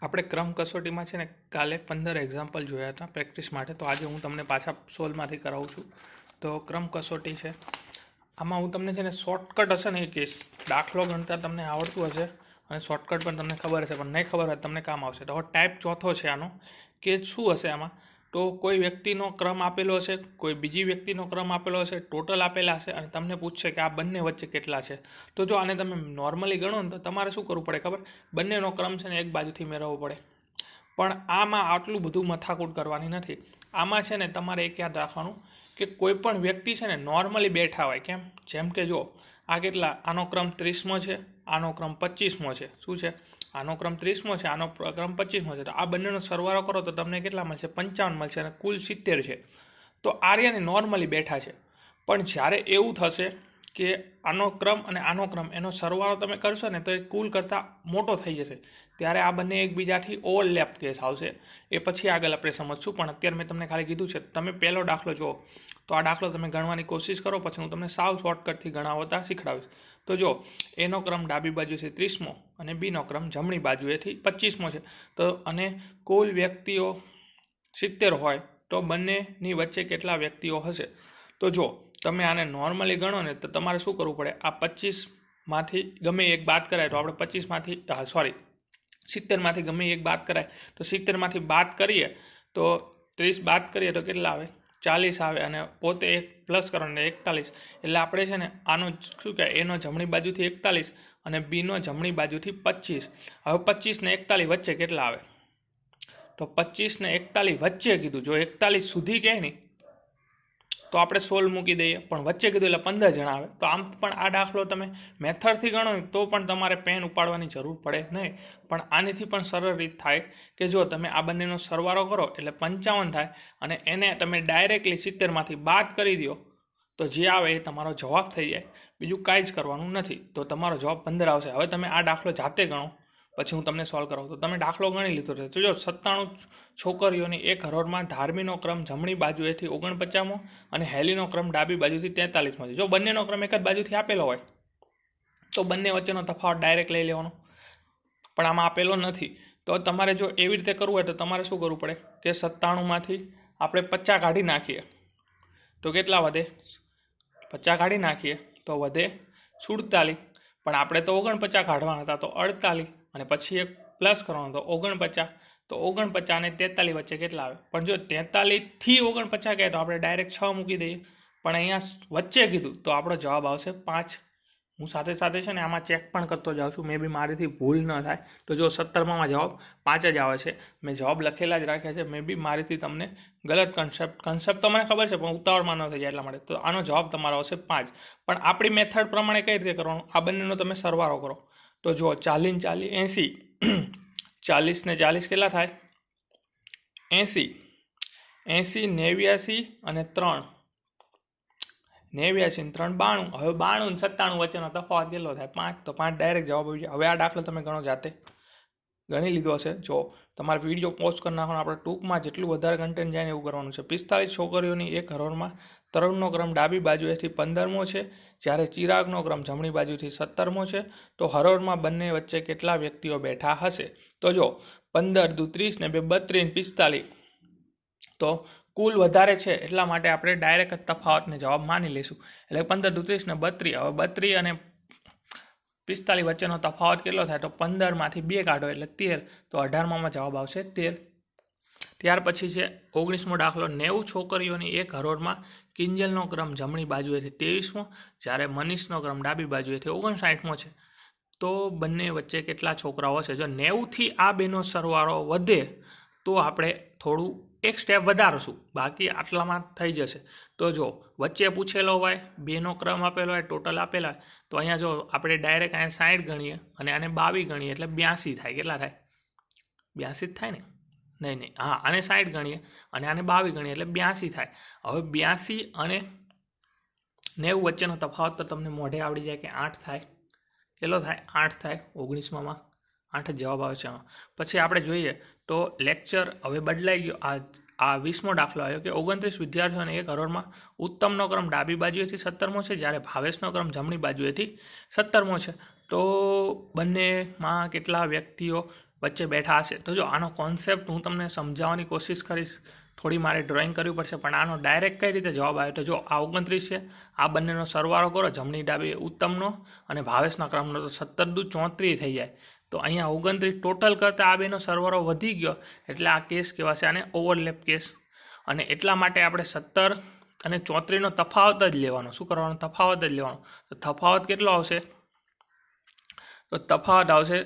આપણે ક્રમ કસોટીમાં છે ને કાલે 15 એક્ઝામ્પલ જોયા હતા પ્રેક્ટિસ માટે. તો આજે હું તમને પાછા સોલ્વમાંથી કરાવું છું. તો ક્રમ કસોટી છે, આમાં હું તમને છે ને શોર્ટકટ હશે ને એ કહીશ. દાખલો ગણતા તમને આવડતું હશે અને શોર્ટકટ પણ તમને ખબર હશે, પણ નહીં ખબર હોય તમને કામ આવશે. તો હવે ટાઈપ ચોથો છે આનો, કે શું હશે આમાં. તો કોઈ વ્યક્તિનો ક્રમ આપેલો હશે, કોઈ બીજી વ્યક્તિનો ક્રમ આપેલો હશે, ટોટલ આપેલા હશે અને તમને પૂછશે કે આ બંને વચ્ચે કેટલા છે. તો જો આને તમે નોર્મલી ગણો ને તો તમારે શું કરવું પડે ખબર, બંનેનો ક્રમ છે ને એક બાજુથી મેળવવો પડે. પણ આમાં આટલું બધું મથાકૂટ કરવાની નથી. આમાં છે ને તમારે એક યાદ રાખવાનું કે કોઈ પણ વ્યક્તિ છે ને નોર્મલી બેઠા હોય. કેમ? જેમ કે જો આ કેટલા, આનો ક્રમ 30મો છે, આનો ક્રમ 25મો છે. શું છે? આનો ક્રમ 30મો છે, આનો ક્રમ 25મો છે. તો આ બંનેનો સરવાળો કરો તો તમને કેટલા મળશે? 55 મળશે અને કુલ 70 છે. તો આર્યને નોર્મલી બેઠા છે. પણ જ્યારે એવું થશે કે આનો ક્રમ અને આનો ક્રમ એનો સરવાળો તમે કરશો ને તો એ કુલ કરતાં મોટો થઈ જશે, ત્યારે આ બંને એકબીજાથી ઓવરલેપ કેસ આવશે. એ પછી આગળ આપણે સમજશું, પણ અત્યારે મેં તમને ખાલી કીધું છે. તમે પહેલો દાખલો જુઓ, તો આ દાખલો તમે ગણવાની કોશિશ કરો, પછી હું તમને સાવ શોર્ટકટથી ગણાવતા શીખડાવીશ. તો જો એનો ક્રમ ડાબી બાજુથી 30મો અને બીનો ક્રમ જમણી બાજુએથી 25મો છે. તો અને કુલ વ્યક્તિઓ 70 હોય તો બંનેની વચ્ચે કેટલા વ્યક્તિઓ હશે. તો જો તમે આને નોર્મલી ગણો ને તો તમારે શું કરવું પડે, આ 25માંથી ગમે એક બાદ કરાય તો આપણે 70માંથી ગમે એક બાદ કરાય તો 70માંથી બાદ કરીએ તો 30 બાદ કરીએ તો કેટલા આવે? 40 આવે. અને પોતે એક પ્લસ કરો ને 41. એટલે આપણે છે ને આનો શું કહેવાય, એનો જમણી બાજુથી 41 અને બીનો જમણી બાજુથી 25. હવે 25 ને 41 વચ્ચે કેટલા આવે? તો 25 ને 41 વચ્ચે કીધું. જો 41 સુધી કહે નહીં તો આપણે 16 મૂકી દઈએ, પણ વચ્ચે કીધું એટલે 15 જણા આવે. તો આમ પણ આ દાખલો તમે મેથડથી ગણો તો પણ તમારે પેન ઉપાડવાની જરૂર પડે નહીં. પણ આનીથી પણ સરળ રીત થાય કે જો તમે આ બંનેનો સરવાળો કરો એટલે 55 થાય અને એને તમે ડાયરેક્ટલી 70માંથી બાદ કરી દો તો જે આવે એ તમારો જવાબ થઈ જાય. બીજું કાંઈ જ કરવાનું નથી. તો તમારો જવાબ 15 આવશે. હવે તમે આ દાખલો જાતે ગણો, પછી હું તમને સોલ્વ કરાવું. તો તમે દાખલો ગણી લીધો છે. તો જો 97 છોકરીઓની એક હરોળમાં ધાર્મીનો ક્રમ જમણી બાજુએથી 49મો અને હેલીનો ક્રમ ડાબી બાજુથી 43મો છે. જો બંનેનો ક્રમ એક જ બાજુથી આપેલો હોય તો બંને વચ્ચેનો તફાવત ડાયરેક્ટ લઈ લેવાનો, પણ આમાં આપેલો નથી. તો તમારે જો એવી રીતે કરવું હોય તો તમારે શું કરવું પડે કે 97માંથી આપણે 50 કાઢી નાખીએ તો કેટલા વધે? 50 કાઢી નાખીએ તો વધે 47. પણ આપણે તો 49 કાઢવાના હતા, તો 48 અને પછી એક પ્લસ કરવાનો તો 49. તો 49 અને 43 વચ્ચે કેટલા આવે? પણ જો 43થી 49 કહે તો આપણે ડાયરેક્ટ 6 મૂકી દઈએ, પણ અહીંયા વચ્ચે કીધું તો આપણો જવાબ આવશે 5. હું સાથે સાથે છે ને આમાં ચેક પણ કરતો જાઉં છું, મે બી મારીથી ભૂલ ન થાય. તો જો 17માં જવાબ 5 જ આવે છે. મેં જવાબ લખેલા જ રાખ્યા છે. મે બી મારીથી તમને ગલત કન્સેપ્ટ તો મને ખબર છે, પણ ઉતાવળમાં ન થઈ જાય એટલા માટે. તો આનો જવાબ તમારો આવશે 5. પણ આપણી મેથડ પ્રમાણે કઈ રીતે કરવાનું, આ બંનેનો તમે સરવાળો કરો. તો જો 40 ને 40 80, 40 ને 40 કેટલા થાય? 80. 80 89 અને 3 89 ને 3 92. હવે 92 ને 97 વચ્ચેનો તફાવત કેટલો થાય? 5. તો 5 ડાયરેક્ટ જવાબ આવી જાય. હવે આ દાખલો તમે ગણો, જાતે ગણી લીધો હશે. જો તમારે વિડીયો પોઝ કરી નાખવાનો, આપણે ટૂંકમાં જેટલું વધારે કન્ટેન્ટ જાય ને એવું કરવાનું છે. 45 છોકરીઓની એક હરોળમાં તરુણનો ક્રમ ડાબી બાજુએથી 15મો છે, જ્યારે ચિરાગનો ક્રમ જમણી બાજુથી 17મો છે. તો હરોળમાં બંને વચ્ચે કેટલા વ્યક્તિઓ બેઠા હશે? તો જો 15 દુ 30 ને 2 32 ને 45. તો કુલ વધારે છે એટલા માટે આપણે ડાયરેક્ટ તફાવતને જવાબ માની લઈશું. એટલે 15 દુ 30 ને 32. હવે 32 અને 45 વચ્ચેનો તફાવત કેટલો થાય? તો 15માંથી 2 કાઢો એટલે 13. તો 18માં જવાબ આવશે 13. ત્યાર પછી છે 19મો દાખલો. 90 છોકરીઓની એક હરોળમાં કિંજલનો ક્રમ જમણી બાજુએથી 23મો, જ્યારે મનીષનો ક્રમ ડાબી બાજુએથી 59મો છે. તો બંને વચ્ચે કેટલા છોકરાઓ હશે? જો 90થી આ બેનો સરવાળો વધે તો આપણે થોડું એક સ્ટેપ વધારશું, બાકી આટલામાં થઈ જશે. તો જો વચ્ચે પૂછેલો હોય, બેનો ક્રમ આપેલો હોય, ટોટલ આપેલા હોય, તો અહીંયા જો આપણે ડાયરેક્ટ અહીંયા 60 ગણીએ અને આને 22 ગણીએ એટલે 82 થાય. કેટલા થાય? 82 જ થાય ને? નહીં, હા, આને 60 ગણીએ અને આને 22 ગણીએ એટલે 82 થાય. હવે 82 અને 90 વચ્ચેનો તફાવત તો તમને મોઢે આવડી જાય કે 8 થાય. કેટલો થાય? 8 થાય. 19માં 8 જ જવાબ આવે છે. પછી આપણે જોઈએ તો લેક્ચર હવે બદલાઈ ગયો. આ 20મો દાખલો આવ્યો કે 29 વિદ્યાર્થીઓને એક હરોળમાં ઉત્તમનો ક્રમ ડાબી બાજુએથી 17મો છે, જ્યારે ભાવેશનો ક્રમ જમણી બાજુએથી 17મો છે. તો બંનેમાં કેટલા વ્યક્તિઓ વચ્ચે બેઠા હશે. તો જો આનો કોન્સેપ્ટ હું તમને સમજાવવાની કોશિશ કરીશ. થોડી મારે ડ્રોઈંગ કરવી પડશે, પણ આનો ડાયરેક્ટ કઈ રીતે જવાબ આવ્યો તો જો આ 29 છે, આ બંનેનો સરવાળો કરો જમણી ડાબી ઉત્તમનો અને ભાવેશના ક્રમનો, તો 17 દુ 34 થઈ જાય. તો અહીંયા 29 ટોટલ કરતાં આ બેનો સરવાળો વધી ગયો, એટલે આ કેસ કહેવાશે આને ઓવરલેપ કેસ. અને એટલા માટે આપણે 17 અને 34નો તફાવત જ લેવાનો. શું કરવાનો? તફાવત જ લેવાનો. તો તફાવત કેટલો આવશે? તો તફાવત આવશે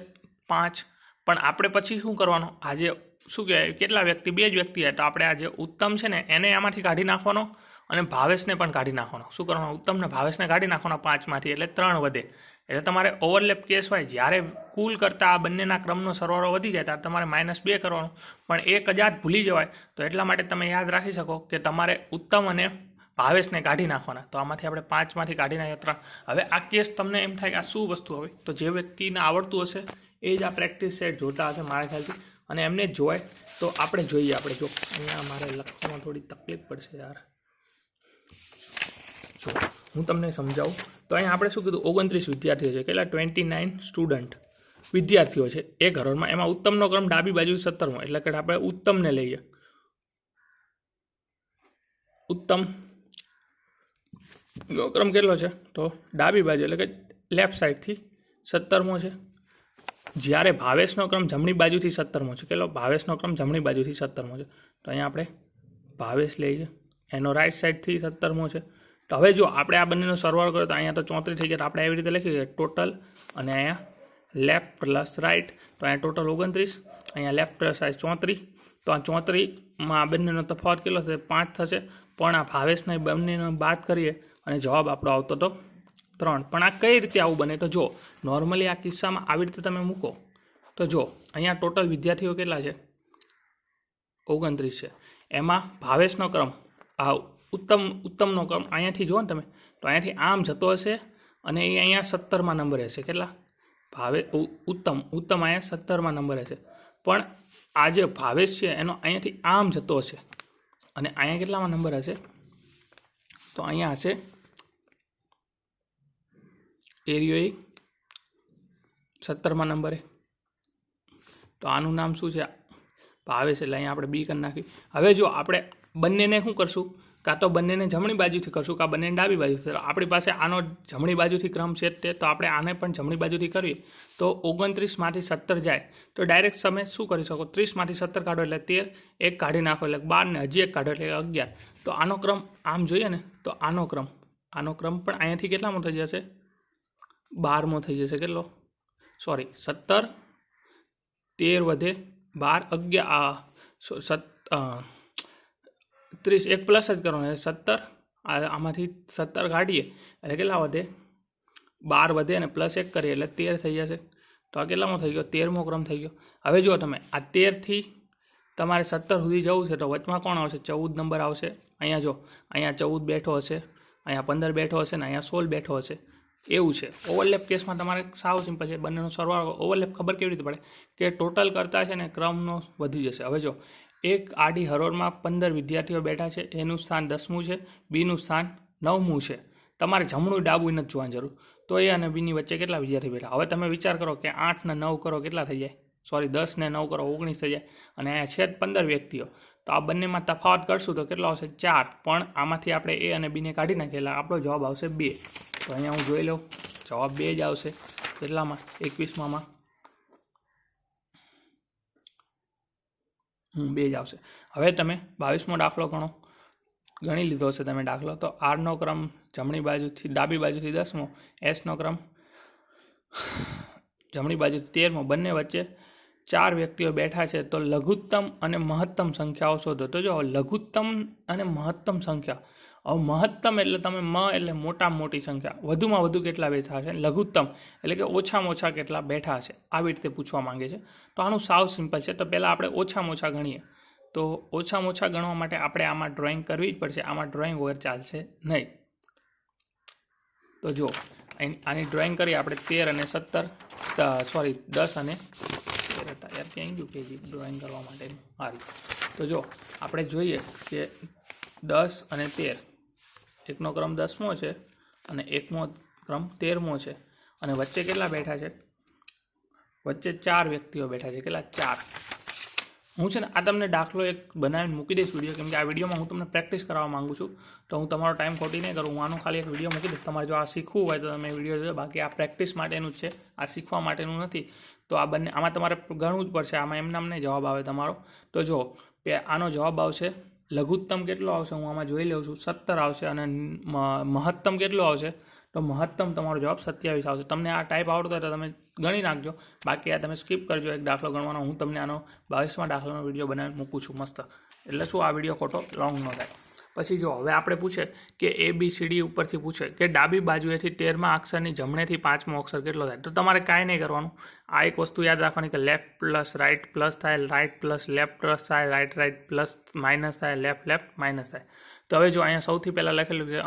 5. પણ આપણે પછી શું કરવાનું? આજે શું કહેવાય, કેટલા વ્યક્તિ? 2 જ વ્યક્તિ છે, તો આપણે આ જે ઉત્તમ છે ને એને આમાંથી કાઢી નાખવાનો અને ભાવેશને પણ કાઢી નાખવાનો. શું કરવાનું? ઉત્તમ ને ભાવેશને કાઢી નાખવાનો 5માંથી, એટલે 3 વધે. એટલે તમારે ઓવરલેપ કેસ હોય જ્યારે કુલ કરતાં આ બંનેના ક્રમનો સરવાળો વધી જાય ત્યારે તમારે -2 કરવાનો. પણ એ કદાચ ભૂલી જવાય, તો એટલા માટે તમે યાદ રાખી શકો કે તમારે ઉત્તમ અને ભાવેશને કાઢી નાખવાના. તો આમાંથી આપણે 5માંથી કાઢી નાખ્યા 3. હવે આ કેસ તમને એમ થાય કે આ શું વસ્તુ હવે, તો જે વ્યક્તિને આવડતું હશે એ જ આ પ્રેક્ટિસ સેટ જોતા હશે મારા ખ્યાલથી, અને એમને જ જોવાય. તો આપણે જોઈએ. આપણે જો અહીંયા મારે લખવામાં થોડી તકલીફ પડશે યાર. જો હું તમને સમજાવું તો અહીંયા આપણે શું કીધું, 29 વિદ્યાર્થીઓ છે. કેટલા? 29 સ્ટુડન્ટ વિદ્યાર્થીઓ છે એક હરોળમાં. એમાં ઉત્તમનો ક્રમ ડાબી બાજુ 17મો, એટલે કે આપણે ઉત્તમને લઈએ. ઉત્તમનો ક્રમ કેટલો છે? તો ડાબી બાજુ, એટલે કે લેફ્ટ સાઈડથી 17મો છે. જ્યારે ભાવેશનો ક્રમ જમણી બાજુથી 17મો છે. કેટલો? ભાવેશનો ક્રમ જમણી બાજુથી 17મો છે. તો અહીંયા આપણે ભાવેશ લઈએ, એનો રાઈટ સાઈડથી 17મો છે. તો હવે જો આપણે આ બંનેનો સરવાળો કર્યો તો અહીંયા તો 34 થઈ ગયા. તો આપણે એવી રીતે લખીએ ટોટલ, અને અહીંયા લેફ્ટ પ્લસ રાઈટ, તો અહીંયા ટોટલ 29, અહીંયા લેફ્ટ પ્લસ રાઈટ 34. તો આ 34માં આ બંનેનો તફાવત કેટલો થશે? 5 થશે. પણ આ ભાવેશના બંનેનો બાદ કરીએ અને જવાબ આપણો આવતો તો 3. પણ આ કઈ રીતે આવું બને? તો જો નોર્મલી આ કિસ્સામાં આવી રીતે તમે મૂકો તો જો અહીંયા ટોટલ વિદ્યાર્થીઓ કેટલા છે? 29 છે. એમાં ભાવેશનો ક્રમ, આ ઉત્તમનો ક્રમ અહીંયાથી જુઓ ને તમે, તો અહીંયાથી આમ જતો હશે અને એ અહીંયા 17માં નંબરે હશે. કેટલા? ઉત્તમ અહીંયા 17માં નંબરે હશે. પણ આ જે ભાવેશ છે એનો અહીંયાથી આમ જતો હશે અને અહીંયા કેટલામાં નંબર હશે? તો અહીંયા હશે એરિયો 17માં નંબરે. તો આનું નામ શું છે? ભાવેશ. એટલે અહીંયા આપણે બી કરી નાખી. હવે જો આપણે બંનેને શું કરશું, કાં તો બંનેને જમણી બાજુથી કરશું, કાં બંનેને ડાબી બાજુથી. આપણી પાસે આનો જમણી બાજુથી ક્રમ છે તે, તો આપણે આને પણ જમણી બાજુથી કરીએ. તો 29માંથી 17 જાય તો ડાયરેક્ટ તમે શું કરી શકો? 30માંથી 17 કાઢો એટલે 13, એક કાઢી નાખો એટલે 12, ને હજી એક કાઢો એટલે 11. તો આનો ક્રમ આમ જોઈએ ને, તો આનો ક્રમ પણ અહીંયાથી કેટલામો થઈ જશે? 12મો થઈ જશે. કેટલો? સોરી, 17, 13 વધે 12, 11, 30, એક પ્લસ જ કરો ને 17. આમાંથી 17 કાઢીએ એટલે કેટલા વધે? 12 વધે અને પ્લસ 1 કરીએ એટલે 13 થઈ જશે. તો આ કેટલામો થઈ ગયો? 13મો ક્રમ થઈ ગયો. હવે જો તમે આ 13થી તમારે 17 સુધી જવું છે તો વચમાં કોણ આવશે? 14 નંબર આવશે. અહીંયા જો અહીંયા 14 બેઠો હશે, અહીંયા 15 બેઠો હશે ને અહીંયા 16 બેઠો હશે. એવું છે. ઓવરલેપ કેસમાં તમારે સાવ સિમ્પલ છે. બંનેનો સરવાળો ઓવરલેપ ખબર કેવી રીતે પડે કે ટોટલ કરતાં છે ને ક્રમનો વધી જશે. હવે જો એક આડી હરોળમાં 15 વિદ્યાર્થીઓ બેઠા છે, એનું સ્થાન 10મું છે, બીનું સ્થાન 9મું છે. તમારે જમણું ડાબું નથી જોવાની જરૂર. તો એ અને બીની વચ્ચે કેટલા વિદ્યાર્થી બેઠા? હવે તમે વિચાર કરો કે 8 ને 9 કરો કેટલા થઈ જાય? સોરી, 10 ને 9 કરો 19 થઈ જાય. અને અહીંયા છે 15 વ્યક્તિઓ. તો આ બંનેમાં તફાવત કરશું તો કેટલો આવશે? 4. પણ આમાંથી આપણે એ અને બીને કાઢી નાખીએ એટલે આપણો જવાબ આવશે 2. તો અહીંયા હું જોઈ લઉં, જવાબ 2 જ આવશે. કેટલામાં? 21માં 2 જ આવશે. હવે તમે 22મો દાખલો ગણી લીધો હશે તમે દાખલો. તો આરનો ક્રમ જમણી બાજુથી ડાબી બાજુથી 10મો, એસનો ક્રમ જમણી બાજુથી 13મો, બંને વચ્ચે 4 વ્યક્તિઓ બેઠા છે. તો લઘુત્તમ અને મહત્તમ સંખ્યાઓ શોધો. તો જો લઘુત્તમ અને મહત્તમ સંખ્યા, હવે મહત્તમ એટલે તમે એટલે મોટામાં મોટી સંખ્યા, વધુમાં વધુ કેટલા બેઠા છે. લઘુત્તમ એટલે કે ઓછામાં ઓછા કેટલા બેઠા છે, આવી રીતે પૂછવા માંગે છે. તો આનું સાવ સિમ્પલ છે. તો પહેલાં આપણે ઓછામાં ઓછા ગણીએ. તો ઓછામાં ઓછા ગણવા માટે આપણે આમાં ડ્રોઈંગ કરવી જ પડશે. આમાં ડ્રોઈંગ વગર ચાલશે નહીં. તો જો આની ડ્રોઈંગ કરીએ આપણે 13 અને 17, સોરી 10 અને 13 હતા યાર, ક્યાં ગયું પેજ ડ્રોઈંગ કરવા માટેનું? સારી. તો જો આપણે જોઈએ કે 10 અને 13, એકનો ક્રમ 10મો છે અને એકનો ક્રમ 13મો છે. અને વચ્ચે કેટલા બેઠા છે? વચ્ચે 4 વ્યક્તિઓ બેઠા છે. કેટલા? 4. હું છે ને આ તમને દાખલો એક બનાવીને મૂકી દઈશ વિડીયો, કેમ કે આ વિડીયોમાં હું તમને પ્રેક્ટિસ કરાવવા માગું છું, તો હું તમારો ટાઈમ ખોટી નહીં કરું. હું આનું ખાલી એક વિડીયો મૂકી દઈશ. તમારે જો આ શીખવું હોય તો તમે વિડીયો જોયો. બાકી આ પ્રેક્ટિસ માટેનું જ છે, આ શીખવા માટેનું નથી. તો આ બંને આમાં તમારે ગણવું જ પડશે. આમાં એમનામ નહીં જવાબ આવે તમારો. તો જો આનો જવાબ આવશે, લઘુત્તમ કેટલો આવશે હું આમાં જોઈ લઉં છું, 17 આવશે. અને મહત્તમ કેટલો આવશે? તો મહત્તમ તમારો જવાબ 27 આવશે. તમને આ ટાઈપ આવડતો હોય તો તમે ગણી નાખજો. બાકી આ તમે સ્કીપ કરજો એક દાખલો ગણવાનો. હું તમને આનો 22મા દાખલાનો વિડીયો બનાવીને મૂકું છું મસ્ત. એટલે શું આ વિડીયો ખોટો લોંગ ન થાય. પછી જો હવે આપણે પૂછે કે ABCD ઉપરથી પૂછે કે ડાબી બાજુએથી 13મા અક્ષરની જમણેથી 5મો અક્ષર કેટલો થાય. તો તમારે કાંઈ નહીં કરવાનું. આ એક વસ્તુ યાદ રાખવાની કે લેફ્ટ પ્લસ રાઇટ પ્લસ થાય, રાઇટ પ્લસ લેફ્ટ પ્લસ થાય, રાઇટ રાઇટ પ્લસ માઇનસ થાય, લેફ્ટ લેફ્ટ માઇનસ થાય. તો હવે જો અહીંયા સૌથી પહેલાં લખેલું છે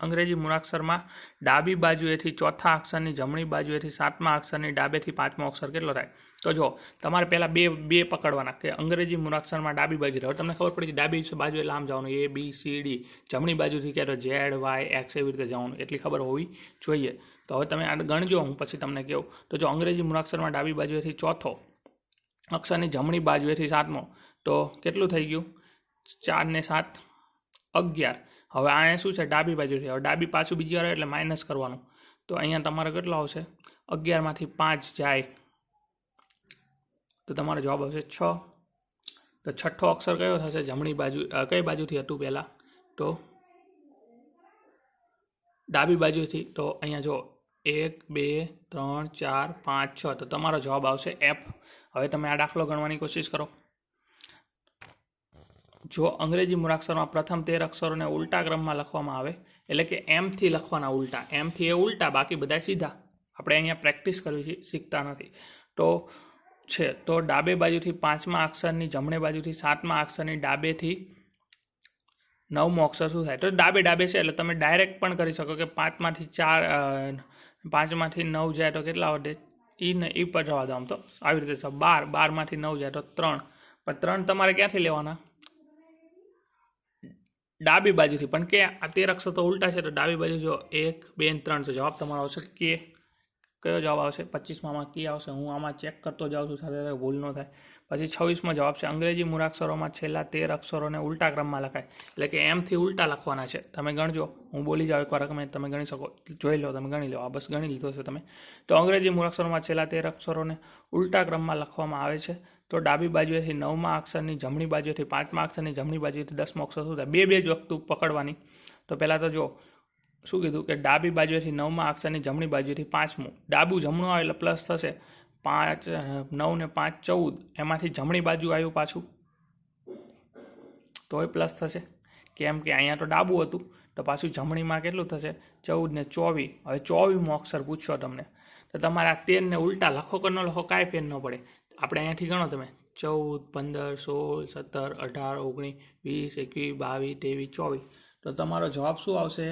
અંગ્રેજી મૂળાક્ષરમાં ડાબી બાજુએથી ચોથા અક્ષરની જમણી બાજુએથી 7મા અક્ષરની ડાબેથી 5મો અક્ષર કેટલો થાય. તો જો તમારે પહેલાં બે પકડવાના કે અંગ્રેજી મૂળાક્ષરમાં ડાબી બાજુ. હવે તમને ખબર પડી કે ડાબી બાજુ એટલે આમ જવાનું ABCD, જમણી બાજુથી ક્યારે ZYX એવી રીતે જવાનું, એટલી ખબર હોવી જોઈએ. તો હવે તમે આ ગણજો, હું પછી તમને કહું. તો જો અંગ્રેજી મૂળાક્ષરમાં ડાબી બાજુએથી ચોથો અક્ષરની જમણી બાજુએથી 7મો, તો કેટલું થઈ ગયું? 4 ને 7 11. હવે અહીંયા શું છે? ડાબી બાજુથી. હવે ડાબી પાછું બીજી વાર એટલે માઇનસ કરવાનું. તો અહીંયા તમારે કેટલો આવશે? 11માંથી 5 જાય તો તમારો જવાબ આવશે 6. તો છઠ્ઠો અક્ષર કયો થશે? જમણી બાજુ કઈ બાજુથી હતું પહેલાં? તો ડાબી બાજુથી. તો અહીંયા જો 1 2 3 4 5 6. તો તમારો જવાબ આવશે F. હવે તમે આ દાખલો ગણવાની કોશિશ કરો. જો અંગ્રેજી મૂળાક્ષરમાં પ્રથમ 13 અક્ષરોને ઉલટા ક્રમમાં લખવામાં આવે, એટલે કે એમથી લખવાના ઉલટા. એમથી એ ઉલટા, બાકી બધા સીધા. આપણે અહીંયા પ્રેક્ટિસ કરવી છે, શીખતા નથી. તો ડાબે બાજુથી 5મા અક્ષરની જમણે બાજુથી 7મા અક્ષરની ડાબેથી 9મો અક્ષર શું થાય? તો ડાબે છે એટલે તમે ડાયરેક્ટ પણ કરી શકો કે 5માંથી 9 જાય તો કેટલા વધે? એ પર જવા દો. આમ તો આવી રીતે 12, 12માંથી 9 જાય તો 3. પણ 3 તમારે ક્યાંથી લેવાના? ડાબી બાજુથી. પણ કે આ 13 અક્ષર તો ઉલટા છે, તો ડાબી બાજુ જો 1 2 3. તો જવાબ તમારો આવશે કે. કયો જવાબ આવશે? 25માં કે આવશે. હું આમાં ચેક કરતો જાઉં છું, સાથે ભૂલ ન થાય. પછી 26મો જવાબ છે અંગ્રેજી મૂળાક્ષરોમાં છેલ્લા 13 અક્ષરોને ઉલટા ક્રમમાં લખાય, એટલે કે એમથી ઉલટા લખવાના છે. તમે ગણજો, હું બોલી જાઉં એકવાર તમે ગણી શકો, જોઈ લો, તમે ગણી લો. આ બસ ગણી લીધો છે તમે. તો અંગ્રેજી મૂળાક્ષરોમાં છેલ્લા 13 અક્ષરોને ઉલટા ક્રમમાં લખવામાં આવે છે. તો ડાબી બાજુએથી 9મા અક્ષરની જમણી બાજુએથી 5મા અક્ષરની જમણી બાજુએથી 10મો અક્ષર શું થાય? બે જ વસ્તુ પકડવાની. તો પહેલાં તો જો શું કીધું કે ડાબી બાજુએથી 9મા અક્ષરની જમણી બાજુએથી 5મું. ડાબું જમણું આવે એટલે પ્લસ થશે. 5 9 ને 5 14. એમાંથી જમણી બાજુ આવ્યું પાછું, તો એ પ્લસ થશે. કેમ કે અહીંયા તો ડાબું હતું, તો પાછું જમણીમાં કેટલું થશે? 14 ને 24. હવે 24મો અક્ષર પૂછ્યો તમને, તો તમારે આ 13 ને ઉલટા લખો કે ન લખો કાંઈ ફેર ન પડે. આપણે અહીંયાથી ગણો તમે 14 15 16 17 18 19 20 21 22 23 24. તો તમારો જવાબ શું આવશે?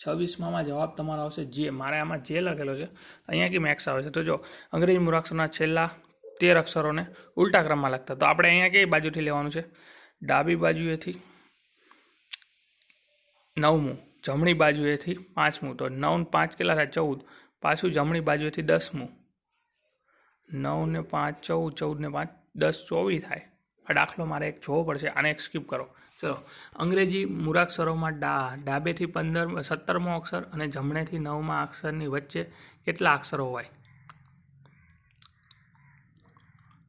26માં જવાબ તમારો આવશે જે. મારે આમાં જે લખેલો છે, અહીંયા કે મેક્સ આવે છે. તો જો અંગ્રેજી મૂળાક્ષરના છેલ્લા 13 અક્ષરોને ઉલટા ક્રમમાં લખતા. તો આપણે અહીંયા કઈ બાજુથી લેવાનું છે? ડાબી બાજુએથી 9મું, જમણી બાજુએથી 5મું. તો 9 ને 5 કેટલા થાય? 14. પાછું જમણી બાજુએથી 10મું. 9 ને 5 14, 14 ને 5 10 24 થાય. આ દાખલો મારે એક જોવો પડશે, આને એક સ્કીપ કરો. ચલો, અંગ્રેજી મૂળાક્ષરોમાં ડાબેથી 17મો અક્ષર અને જમણેથી 9મા અક્ષરની વચ્ચે કેટલા અક્ષરો હોય?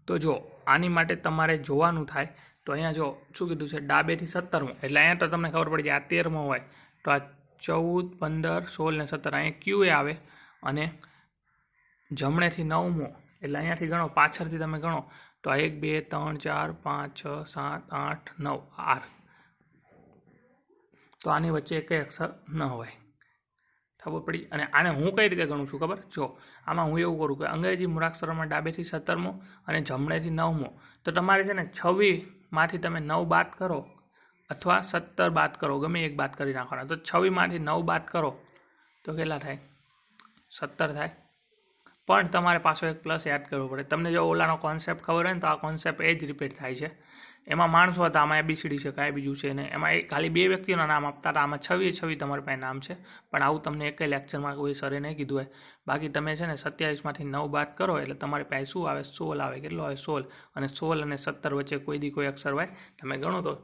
તો જો આની માટે તમારે જોવાનું થાય. તો અહીંયા જો શું કીધું છે? ડાબેથી 17મો, એટલે અહીંયા તો તમને ખબર પડી જાય આ 13મો હોય. તો આ 14 15 16 ને 17 અહીંયા ક્યુ એ આવે. અને જમણેથી 9મો, એટલે અહીંયાથી ગણો, પાછળથી તમે ગણો તો 1 2 3 4 5 6 7 8 9 R. તો આની વચ્ચે કંઈ અક્ષર ન હોય. ખબર પડી? અને આને હું કઈ રીતે ગણું છું ખબર? જો આમાં હું એવું કરું કે અંગ્રેજી મૂળાક્ષરોમાં ડાબેથી 17મો અને જમણેથી 9મો. તો તમારે છે ને 26માંથી તમે 9 બાદ કરો અથવા 17 બાદ કરો, ગમે એક બાદ કરી નાખવાના. તો 26માંથી 9 બાદ કરો તો કેટલા થાય? 17 થાય. પણ તમારે પાછો એક પ્લસ યાદ કરવો પડે. તમને જો ઓલાનો કોન્સેપ્ટ ખબર હોય ને તો આ કોન્સેપ્ટ એ જ રિપીટ થાય છે. એમાં માણસો હતા, આમાં ABCD છે, કાંઈ બીજું છે ને, એમાં ખાલી 2 વ્યક્તિઓના નામ આપતા હતા, આમાં 26 તમારી પાસે નામ છે. પણ આવું તમને એકેય લેક્ચરમાં કોઈ સરે નહીં કીધું હોય. બાકી તમે છે ને 27માંથી 9 બાદ કરો એટલે તમારી પાસે શું આવે? 16 આવે. કેટલો આવે? 16. અને 16 અને 17 વચ્ચે કોઈ દી કોઈ અક્ષર હોય તમે ગણો તો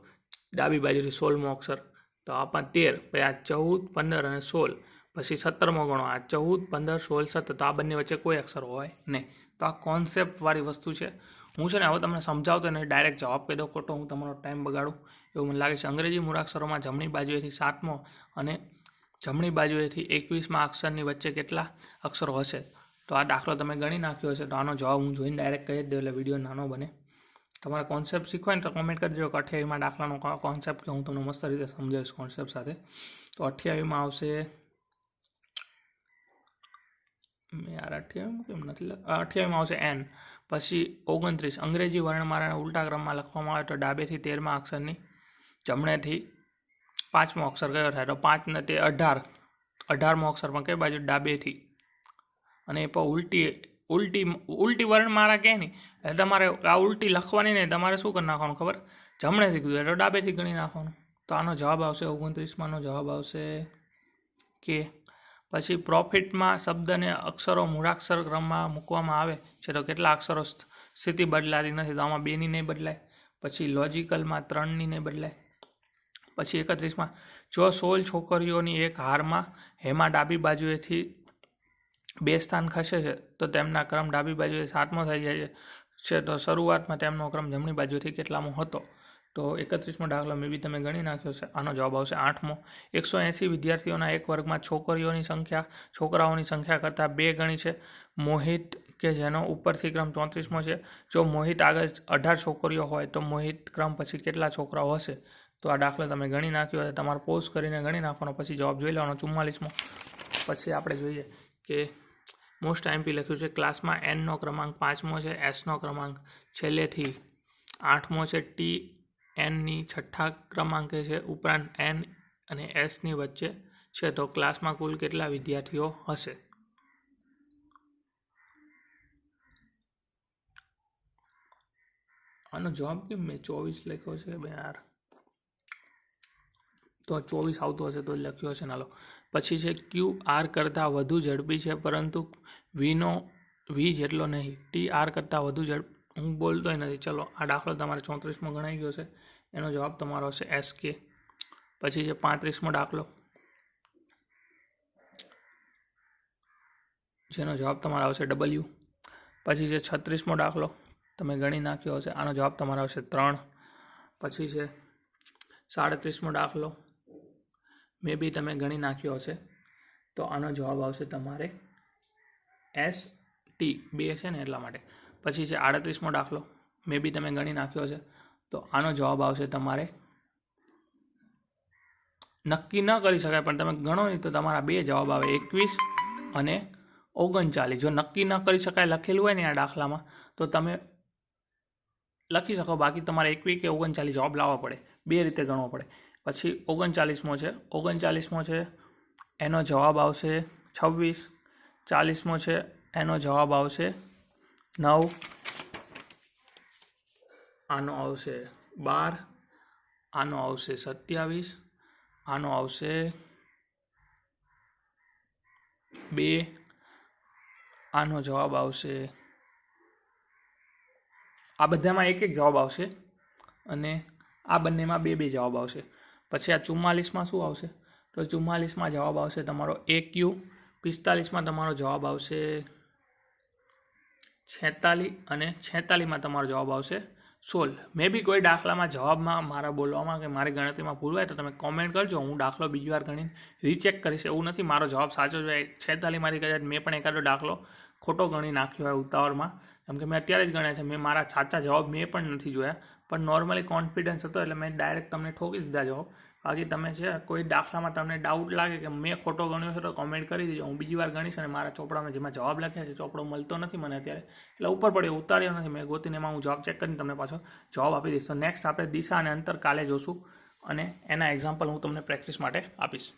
ડાબી બાજુથી 16મો અક્ષર તો આપણા 13, પછી આ 14, 15 અને 16, પછી 17મો ગણો, આ 14, 15, 16, 17, તો આ બંને વચ્ચે કોઈ અક્ષર હોય નહીં. તો આ કોન્સેપ્ટવાળી વસ્તુ છે. હું છે ને હવે તમને સમજાવતો ને ડાયરેક્ટ જવાબ કહી દઉં, ખોટો હું તમારો ટાઈમ બગાડું એવું મને લાગે છે. અંગ્રેજી મૂળાક્ષરોમાં જમણી બાજુએથી 7મો અને જમણી બાજુએથી 21મા અક્ષરની વચ્ચે કેટલા અક્ષરો હશે? તો આ દાખલો તમે ગણી નાખ્યો હશે તો આનો જવાબ હું જોઈને ડાયરેક્ટ કહી જ દઉં એટલે વિડીયો નાનો બને. તમારે કોન્સેપ્ટ શીખવાય ને તો કમેન્ટ કરી દેજો કે 28માં દાખલાનો કોન્સેપ્ટ કે હું તમને મસ્ત રીતે સમજાવીશ કોન્સેપ્ટ સાથે. તો 28માં આવશે, યાર 28 કેમ નથી? 28માં આવશે N. પછી 29 અંગ્રેજી વર્ણમાળાના ઉલટા ક્રમમાં લખવામાં આવે તો ડાબેથી 13મા અક્ષરની જમણેથી 5મો અક્ષર કયો થાય? તો 5 ને તે 18, 18મો અક્ષર પણ કઈ બાજુ? ડાબેથી. અને એ પણ ઉલટી વર્ણમાળા કહે નહીં એટલે તમારે આ ઉલટી લખવાની નહીં, તમારે શું કરી નાખવાનું ખબર? જમણેથી કીધું એટલે ડાબેથી ગણી નાખવાનું. તો આનો જવાબ આવશે 29માંનો જવાબ આવશે કે. પછી પ્રોફિટમાં શબ્દને અક્ષરો મૂળાક્ષર ક્રમમાં મૂકવામાં આવે છે તો કેટલા અક્ષરો? સ્થિતિ બદલાતી નથી તો આમાં 2ની નહીં બદલાય. પછી લોજિકલમાં 3ની નહીં બદલાય. પછી 31માં જો 16 છોકરીઓની એક હારમાં હેમાં ડાબી બાજુએથી 2 સ્થાન ખસે છે તો તેમના ક્રમ ડાબી બાજુએ 7મો થઈ જાય છે તો શરૂઆતમાં તેમનો ક્રમ જમણી બાજુથી કેટલામો હતો? તો 31મો દાખલો મે બી તમે ગણી નાખ્યો છે. આનો જવાબ આવશે 8મો. 180 વિદ્યાર્થીઓના એક વર્ગમાં છોકરીઓની સંખ્યા છોકરાઓની સંખ્યા કરતાં 2 ગણી છે. મોહિત કે જેનો ઉપરથી ક્રમ 34મો છે. જો મોહિત આગળ 18 છોકરીઓ હોય તો મોહિત ક્રમ પછી કેટલા છોકરાઓ હશે? તો આ દાખલો તમે ગણી નાખ્યો છે. તમારે પોઝ કરીને ગણી નાખવાનો, પછી જવાબ જોઈ લેવાનો 44મો. પછી આપણે જોઈએ કે મોસ્ટ MP લખ્યું છે ક્લાસમાં Nનો ક્રમાંક 5મો છે, Sનો ક્રમાંક છેલ્લેથી 8મો છે, Nની 6ઠ્ઠા ક્રમાંકે છે, ઉપરાંત N અને Sની વચ્ચે છે તો ક્લાસમાં કુલ કેટલા વિદ્યાર્થીઓ હશે? આનો જવાબ કેમ મેં 24 લખ્યો છે બે યાર? તો 24 આવતો હશે તો લખ્યો હશે. નાલો પછી છે QR કરતાં વધુ ઝડપી છે પરંતુ V જેટલો નહીં. TR કરતાં વધુ હું બોલતોય નથી. ચલો આ દાખલો તમારે 34મો ગણાઈ ગયો છે. એનો જવાબ તમારો હશે SK. પછી છે 35મો દાખલો જેનો જવાબ તમારો આવશે W. પછી છે 36મો દાખલો તમે ગણી નાખ્યો હશે. આનો જવાબ તમારો આવશે 3. પછી છે 37મો દાખલો મે બી તમે ગણી નાખ્યો હશે તો આનો જવાબ આવશે તમારે ST. 2 છે ને એટલા માટે. પછી છે 38મો દાખલો મે બી તમે ગણી નાખ્યો હશે તો આનો જવાબ આવશે તમારે, નક્કી ન કરી શકાય પણ તમે ગણો નહીં તો તમારા 2 જવાબ આવે 21 અને 39. જો નક્કી ન કરી શકાય લખેલું હોય ને આ દાખલામાં તો તમે લખી શકો, બાકી તમારે 21 કે 39 જવાબ લાવવા પડે, 2 રીતે ગણવો પડે. પછી 39મો છે એનો જવાબ આવશે 26. 40મો છે એનો જવાબ આવશે 9. આનો આવશે 12. આનો આવશે 27. આનો આવશે 2. આનો જવાબ આવશે, આ બધામાં 1 જવાબ આવશે અને આ બંનેમાં 2 જવાબ આવશે. પછી આ 44માં શું આવશે? તો 44માં જવાબ આવશે તમારો AQ. 45માં તમારો જવાબ આવશે 46 અને 46માં તમારો જવાબ આવશે 16. મે બી કોઈ દાખલામાં જવાબમાં મારા બોલવામાં કે મારી ગણતરીમાં ભૂલ હોય તો તમે કોમેન્ટ કરજો, હું દાખલો બીજી વાર ગણીને રીચેક કરીશ. એવું નથી મારો જવાબ સાચો જ હોય. 46માંથી કદાચ મેં પણ એકાદો દાખલો ખોટો ગણી નાખ્યો હોય ઉતાવળમાં, કેમ કે મેં અત્યારે જ ગણ્યા છે. મેં મારા સાચા જવાબ મેં પણ નથી જોયા, પણ નોર્મલી કોન્ફિડન્સ હતો એટલે મેં ડાયરેક્ટ તમને ઠોકી દીધા જવાબ. બાકી તમે છે કોઈ દાખલામાં તમને ડાઉટ લાગે કે મેં ખોટો ગણ્યો છે તો કોમેન્ટ કરી દેજો, હું બીજી વાર ગણીશ. અને મારા ચોપડામાં જેમાં જવાબ લખ્યા છે ચોપડો મળતો નથી મને અત્યારે એટલે ઉપર પડ્યો ઉતાર્યો નથી મેં ગોતીને, એમાં હું જવાબ ચેક કરીને તમને પાછો જવાબ આપી દઈશ. તો નેક્સ્ટ આપણે દિશા અને અંતર કાલે જોશું અને એના એક્ઝામ્પલ હું તમને પ્રેક્ટિસ માટે આપીશ.